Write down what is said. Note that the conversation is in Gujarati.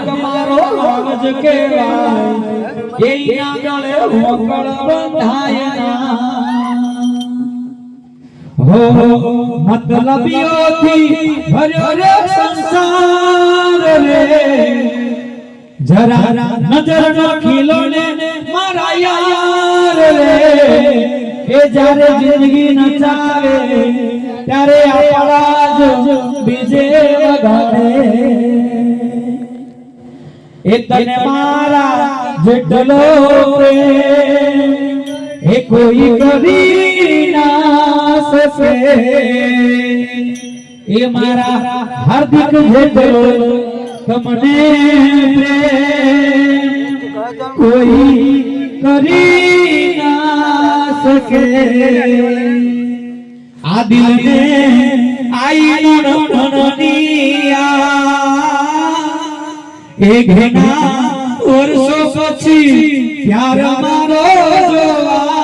હાર્દિક મારો રાજ કેવાય એના ગળે હોકળ બંધાય હો મતલબીઓથી ભર્યો રે સંસાર રે જરા નજર નો ખીલો ને મારા યાર રે એ જ્યારે જિંદગી નચાવે ત્યારે આપણા જ બીજે વગાડે એ તને મારા જેટલો એ કોઈ કરી ના શકે એ મારા હાર્દિક જેટલો તમને કોઈ કરી ના શકે આ દિલને આઈ નોનિયા એ ઘણા વર્ષો પછી પ્યાર મારો જોવા